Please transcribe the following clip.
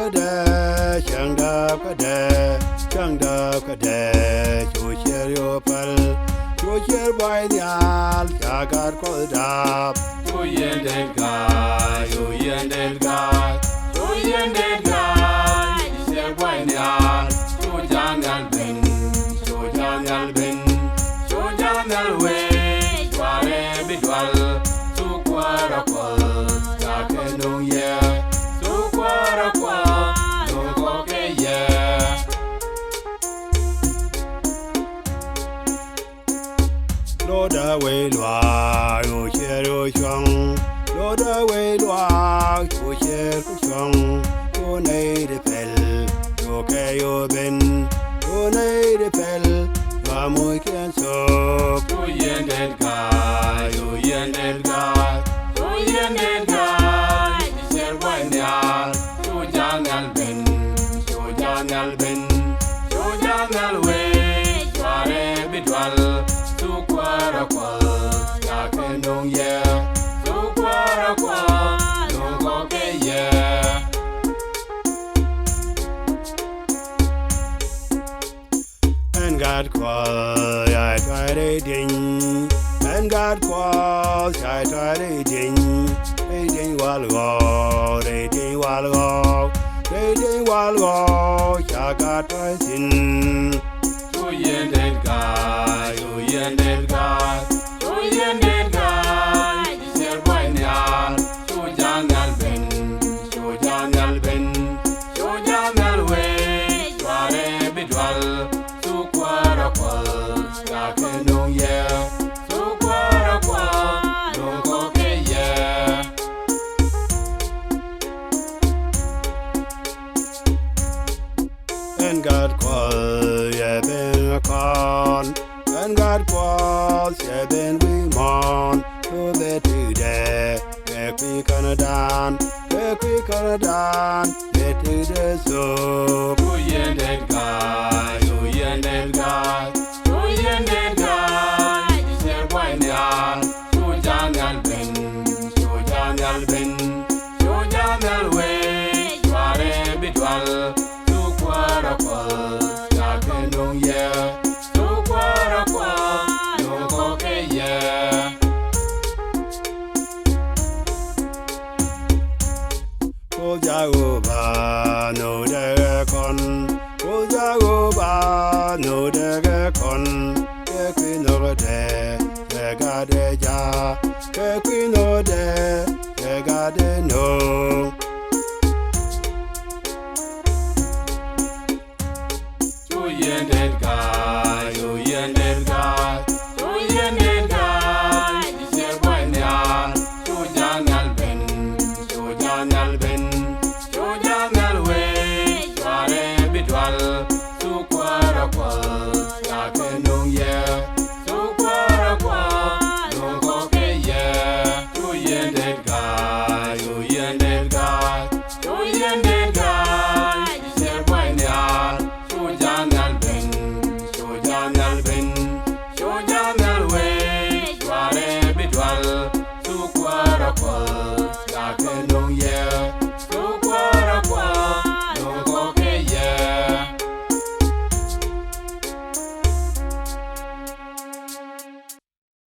kada, shangda kada, shangda kada, shoshir yopal, shoshir by the al, shagar kodab. You yended guy, you yended guy, you yended guy. Say why not? You jangal bin, you jangal bin, you jangal way. Ware bidwal, tu kwara kwal, takenung yeah, tu kwara kwal, tu koke yeah. Lord away lwa, you share your song. Lord away lwa, you share your song. You need a pell, you okay you bin, you need a pell, you are more can so. You yended guy, you yended guy, you yended guy. Say why not? You jangal bin, you jangal bin, you jangal way. Ware bidwal, tu kwara kwal, takenung yeah, tu kwara kwal, tu koke yeah. And God call, I try to ding. And God call, I try to ding. They ding while go, they ding while go, they ding while go. I got to sin. You yended guy, you yended guy, you yended guy. Say why not? You jangal bin, you jangal bin, you jangal way. Ware bidwal, tu kwara kwal, takenung yeah, tu kwara kwal, tu koke yeah. And God call, yeah, been a con. And God calls, yeah, been we mourn. To the today, get we gonna down, get we gonna down, get to the soup. You yended guy, you yended guy, you yended guy. Say why not? You jangal bin, you jangal bin, you jangal way. Ware bidwal, tu kwara kwal, takenung yeah, tu kwara kwal, tu koke yeah. Go Jagoba, no de con. Go Jagoba, no de con. The queen of the, the god ja. The queen of the god no. You yended guy.